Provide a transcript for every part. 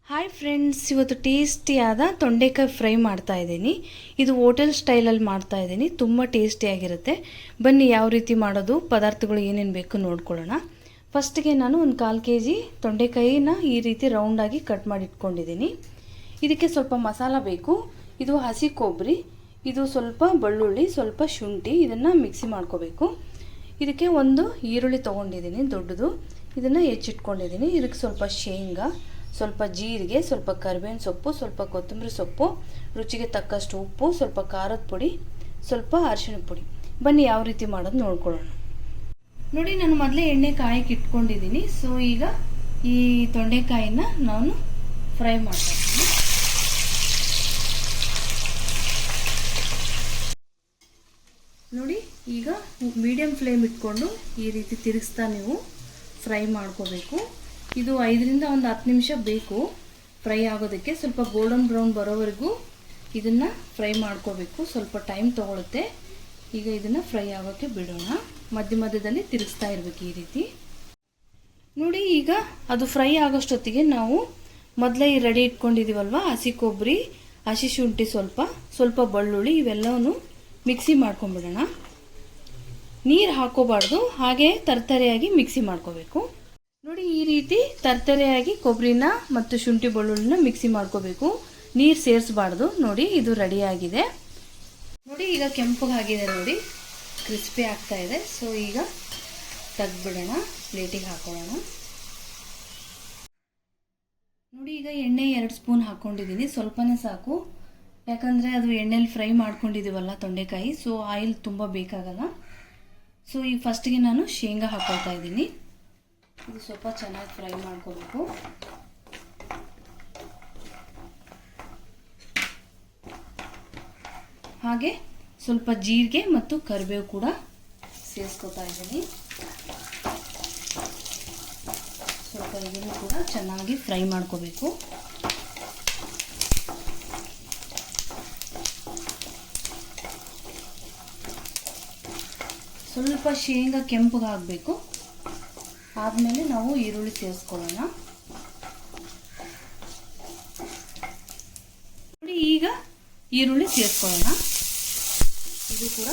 Hi friends, ಇವತ್ತು ಟೇಸ್ಟಿಯಾದ ತೊಂಡೆಕಾಯಿ fry ಮಾಡ್ತಾ ಇದ್ದೀನಿ. ಇದು ಹೋಟೆಲ್ ಸ್ಟೈಲಲ್ಲಿ ಮಾಡ್ತಾ ಇದ್ದೀನಿ. ತುಂಬ ಟೇಸ್ಟಿಯಾಗಿರುತ್ತೆ. ಬನ್ನಿ ಯಾವ ರೀತಿ ಮಾಡೋದು, ಪದಾರ್ಥಗಳು ಏನೇನು ಬೇಕು ನೋಡ್ಕೊಳ್ಳೋಣ. ಫಸ್ಟಿಗೆ ನಾನು ಒಂದು 1/4 kg ತೊಂಡೆಕಾಯಿನ ಈ ರೀತಿ ರೌಂಡಾಗಿ ಕಟ್ ಮಾಡಿ ಇಟ್ಕೊಂಡಿದ್ದೀನಿ. ಇದಕ್ಕೆ ಸ್ವಲ್ಪ ಮಸಾಲ ಬೇಕು. ಇದು ಹಸಿ ಕೊಬ್ಬರಿ, ಇದು ಸ್ವಲ್ಪ ಬೆಳ್ಳುಳ್ಳಿ, ಸ್ವಲ್ಪ ಶುಂಠಿ, ಇದನ್ನು ಮಿಕ್ಸಿ ಮಾಡ್ಕೋಬೇಕು. ಇದಕ್ಕೆ ಒಂದು ಈರುಳ್ಳಿ ತೊಗೊಂಡಿದ್ದೀನಿ ದೊಡ್ಡದು, ಇದನ್ನು ಹೆಚ್ಚಿಟ್ಕೊಂಡಿದ್ದೀನಿ. ಇದಕ್ಕೆ ಸ್ವಲ್ಪ ಶೇಂಗಾ, ಸ್ವಲ್ಪ ಜೀರಿಗೆ, ಸ್ವಲ್ಪ ಕರಿಬೇವಿನ ಸೊಪ್ಪು, ಸ್ವಲ್ಪ ಕೊತ್ತಂಬರಿ ಸೊಪ್ಪು, ರುಚಿಗೆ ತಕ್ಕಷ್ಟು ಉಪ್ಪು, ಸ್ವಲ್ಪ ಖಾರದ ಪುಡಿ, ಸ್ವಲ್ಪ ಅರಿಶಿಣದ ಪುಡಿ. ಬನ್ನಿ ಯಾವ ರೀತಿ ಮಾಡೋದು ನೋಡ್ಕೊಳ್ಳೋಣ. ನೋಡಿ, ನಾನು ಮೊದಲೇ ಎಣ್ಣೆ ಕಾಯಕ್ಕೆ ಇಟ್ಕೊಂಡಿದ್ದೀನಿ. ಸೊ ಈಗ ಈ ತೊಂಡೆಕಾಯಿನ ನಾನು ಫ್ರೈ ಮಾಡ್ತೀನಿ. ನೋಡಿ, ಈಗ ಮೀಡಿಯಂ ಫ್ಲೇಮ್ ಇಟ್ಕೊಂಡು ಈ ರೀತಿ ತಿರುಗಿಸ್ತಾ ನೀವು ಫ್ರೈ ಮಾಡ್ಕೋಬೇಕು. ಇದು 5ರಿಂದ 10 ನಿಮಿಷ ಬೇಕು ಫ್ರೈ ಆಗೋದಕ್ಕೆ. ಸ್ವಲ್ಪ ಗೋಲ್ಡನ್ ಬ್ರೌನ್ ಬರೋವರೆಗೂ ಇದನ್ನು ಫ್ರೈ ಮಾಡ್ಕೋಬೇಕು. ಸ್ವಲ್ಪ ಟೈಮ್ ತೊಗೊಳುತ್ತೆ. ಈಗ ಇದನ್ನು ಫ್ರೈ ಆಗೋಕ್ಕೆ ಬಿಡೋಣ. ಮಧ್ಯ ಮಧ್ಯದಲ್ಲಿ ತಿರುಗಿಸ್ತಾ ಇರಬೇಕು ಈ ರೀತಿ. ನೋಡಿ, ಈಗ ಅದು ಫ್ರೈ ಆಗೋಷ್ಟೊತ್ತಿಗೆ ನಾವು ಮೊದಲೇ ರೆಡಿ ಇಟ್ಕೊಂಡಿದ್ದೀವಲ್ವ, ಹಸಿ ಕೊಬ್ಬರಿ, ಹಸಿ ಶುಂಠಿ, ಸ್ವಲ್ಪ ಬೆಳ್ಳುಳ್ಳಿ, ಇವೆಲ್ಲವೂ ಮಿಕ್ಸಿ ಮಾಡ್ಕೊಂಬಿಡೋಣ. ನೀರು ಹಾಕೋಬಾರ್ದು, ಹಾಗೆ ತರತರೆಯಾಗಿ ಮಿಕ್ಸಿ ಮಾಡ್ಕೋಬೇಕು. ನೋಡಿ, ಈ ರೀತಿ ತರತರೆಯಾಗಿ ಕೊಬ್ಬರಿನ ಮತ್ತು ಶುಂಠಿ ಬೆಳ್ಳುಳ್ಳಿನ ಮಿಕ್ಸಿ ಮಾಡ್ಕೋಬೇಕು. ನೀರು ಸೇರಿಸಬಾರ್ದು. ನೋಡಿ, ಇದು ರೆಡಿಯಾಗಿದೆ. ನೋಡಿ, ಈಗ ಕೆಂಪಗಾಗಿದೆ. ನೋಡಿ, ಕ್ರಿಸ್ಪಿ ಆಗ್ತಾ ಇದೆ. ಸೊ ಈಗ ತೆಗ್ದುಬಿಡೋಣ, ಪ್ಲೇಟಿಗೆ ಹಾಕೊಳ್ಳೋಣ. ನೋಡಿ, ಈಗ ಎಣ್ಣೆ 2 ಸ್ಪೂನ್ ಹಾಕ್ಕೊಂಡಿದ್ದೀನಿ. ಸ್ವಲ್ಪನೇ ಸಾಕು, ಯಾಕಂದರೆ ಅದು ಎಣ್ಣೆಲಿ ಫ್ರೈ ಮಾಡ್ಕೊಂಡಿದ್ದೀವಲ್ಲ ತೊಂಡೆಕಾಯಿ. ಸೊ ಆಯಿಲ್ ತುಂಬ ಬೇಕಾಗಲ್ಲ. ಸೊ ಈಗ ಫಸ್ಟಿಗೆ ನಾನು ಶೇಂಗಾ ಹಾಕ್ಕೊಳ್ತಾ ಇದ್ದೀನಿ. ಇದು ಸ್ವಲ್ಪ ಚೆನ್ನಾಗಿ ಫ್ರೈ ಮಾಡ್ಕೋಬೇಕು. ಹಾಗೆ ಸ್ವಲ್ಪ ಜೀರಿಗೆ ಮತ್ತು ಕರಿಬೇವು ಕೂಡ ಸೇರಿಸ್ಕೊತಾ ಇದ್ದೀನಿ. ಸ್ವಲ್ಪ ಇದನ್ನು ಕೂಡ ಚೆನ್ನಾಗಿ ಫ್ರೈ ಮಾಡ್ಕೋಬೇಕು. ಸ್ವಲ್ಪ ಶೇಂಗಾ ಕೆಂಪಗಾಗಬೇಕು. ಆದಮೇಲೆ ನಾವು ಈರುಳ್ಳಿ ಸೇರಿಸ್ಕೊಳ್ಳೋಣ. ನೋಡಿ, ಈಗ ಈರುಳ್ಳಿ ಸೇರಿಸ್ಕೊಳ್ಳೋಣ. ಇದು ಕೂಡ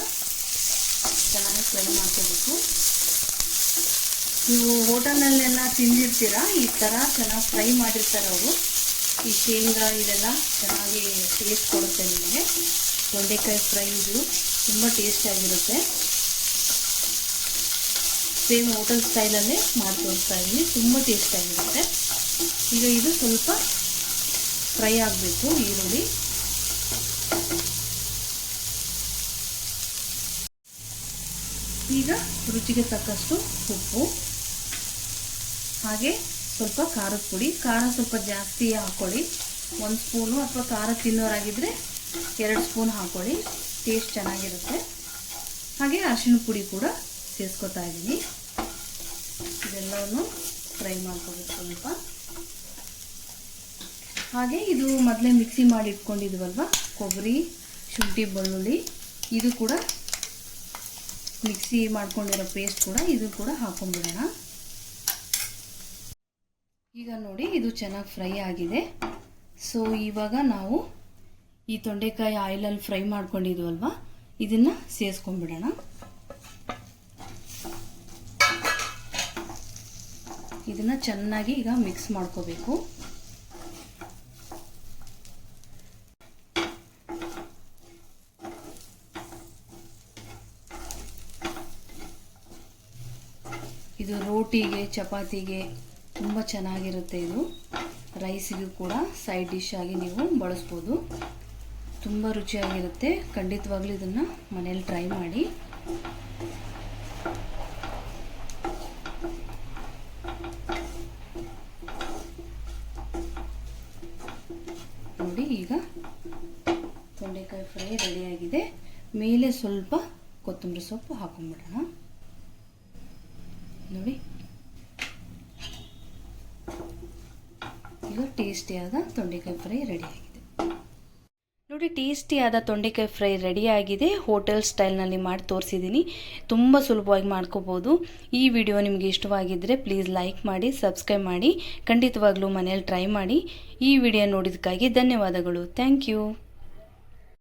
ಚೆನ್ನಾಗಿ ಫ್ರೈ ಮಾಡ್ಕೋಬೇಕು. ನೀವು ಹೋಟೆಲ್ನಲ್ಲೆಲ್ಲ ತಿಂದಿರ್ತೀರ, ಈ ಥರ ಚೆನ್ನಾಗಿ ಫ್ರೈ ಮಾಡಿರ್ತಾರೆ ಅವರು. ಈ ಶೇಂಗಾ ಇದೆಲ್ಲ ಚೆನ್ನಾಗಿ ಟೇಸ್ಟ್ ಕೊಡುತ್ತೆ ನಿಮಗೆ. ತೊಂಡೆಕಾಯಿ ಫ್ರೈ ಇದು ತುಂಬ ಟೇಸ್ಟಿಯಾಗಿರುತ್ತೆ. ಸೇಮ್ ಹೋಟೆಲ್ ಸ್ಟೈಲಲ್ಲೇ ಮಾಡಿ ತೋರಿಸ್ತಾ ಇದ್ದೀನಿ. ತುಂಬ ಟೇಸ್ಟಿಯಾಗಿರುತ್ತೆ. ಈಗ ಇದು ಸ್ವಲ್ಪ ಫ್ರೈ ಆಗಬೇಕು ಈರುಳ್ಳಿ. ಈಗ ರುಚಿಗೆ ತಕ್ಕಷ್ಟು ಉಪ್ಪು, ಹಾಗೆ ಸ್ವಲ್ಪ ಖಾರದ ಪುಡಿ. ಖಾರ ಸ್ವಲ್ಪ ಜಾಸ್ತಿ ಹಾಕ್ಕೊಳ್ಳಿ. 1 ಸ್ಪೂನು, ಅಥವಾ ಖಾರ ತಿನ್ನೋರಾಗಿದ್ದರೆ 2 ಸ್ಪೂನ್ ಹಾಕ್ಕೊಳ್ಳಿ, ಟೇಸ್ಟ್ ಚೆನ್ನಾಗಿರುತ್ತೆ. ಹಾಗೆ ಅರಿಶಿಣ ಪುಡಿ ಕೂಡ ಸೇರಿಸ್ಕೊತಾ ಇದ್ದೀನಿ. ಇದೆಲ್ಲವನ್ನು ಫ್ರೈ ಮಾಡ್ಕೋಬೇಕು ಸ್ವಲ್ಪ. ಹಾಗೆ ಇದು ಮೊದಲೇ ಮಿಕ್ಸಿ ಮಾಡಿ ಇಟ್ಕೊಂಡಿದ್ವಲ್ವ, ಕೊಬ್ಬರಿ, ಶುಂಠಿ, ಬೆಳ್ಳುಳ್ಳಿ, ಇದು ಕೂಡ ಮಿಕ್ಸಿ ಮಾಡ್ಕೊಂಡಿರೋ ಪೇಸ್ಟ್ ಕೂಡ ಇದು ಕೂಡ ಹಾಕೊಂಡ್ಬಿಡೋಣ. ಈಗ ನೋಡಿ, ಇದು ಚೆನ್ನಾಗಿ ಫ್ರೈ ಆಗಿದೆ. ಸೊ ಇವಾಗ ನಾವು ಈ ತೊಂಡೆಕಾಯಿ ಆಯಿಲಲ್ಲಿ ಫ್ರೈ ಮಾಡ್ಕೊಂಡಿದ್ವಲ್ವ, ಇದನ್ನು ಸೇರಿಸ್ಕೊಂಡ್ಬಿಡೋಣ. ಇದನ್ನು ಚೆನ್ನಾಗಿ ಈಗ ಮಿಕ್ಸ್ ಮಾಡ್ಕೋಬೇಕು. ಇದು ರೋಟಿಗೆ, ಚಪಾತಿಗೆ ತುಂಬ ಚೆನ್ನಾಗಿರುತ್ತೆ. ಇದು ರೈಸಿಗೂ ಕೂಡ ಸೈಡ್ ಡಿಶ್ ಆಗಿ ನೀವು ಬಳಸ್ಬೋದು. ತುಂಬ ರುಚಿಯಾಗಿರುತ್ತೆ. ಖಂಡಿತವಾಗ್ಲೂ ಇದನ್ನು ಮನೇಲಿ ಟ್ರೈ ಮಾಡಿ. ನೋಡಿ, ಈಗ ತೊಂಡೆಕಾಯಿ ಫ್ರೈ ರೆಡಿಯಾಗಿದೆ. ಮೇಲೆ ಸ್ವಲ್ಪ ಕೊತ್ತಂಬರಿ ಸೊಪ್ಪು ಹಾಕೊಂಡ್ಬಿಡೋಣ. ನೋಡಿ, ಈಗ ಟೇಸ್ಟಿಯಾದ ತೊಂಡೆಕಾಯಿ ಫ್ರೈ ರೆಡಿಯಾಗಿದೆ. ನೋಡಿ, ನೋಡಿ ಟೇಸ್ಟಿಯಾದ ತೊಂಡೆಕಾಯಿ ಫ್ರೈ ರೆಡಿಯಾಗಿದೆ. ಹೋಟೆಲ್ ಸ್ಟೈಲ್ನಲ್ಲಿ ಮಾಡಿ ತೋರಿಸಿದ್ದೀನಿ. ತುಂಬ ಸುಲಭವಾಗಿ ಮಾಡ್ಕೋಬೋದು. ಈ ವಿಡಿಯೋ ನಿಮಗೆ ಇಷ್ಟವಾಗಿದ್ದರೆ ಪ್ಲೀಸ್ ಲೈಕ್ ಮಾಡಿ, ಸಬ್ಸ್ಕ್ರೈಬ್ ಮಾಡಿ. ಖಂಡಿತವಾಗ್ಲೂ ಮನೇಲಿ ಟ್ರೈ ಮಾಡಿ. ಈ ವಿಡಿಯೋ ನೋಡಿದ್ದಕ್ಕಾಗಿ ಧನ್ಯವಾದಗಳು. Thank you.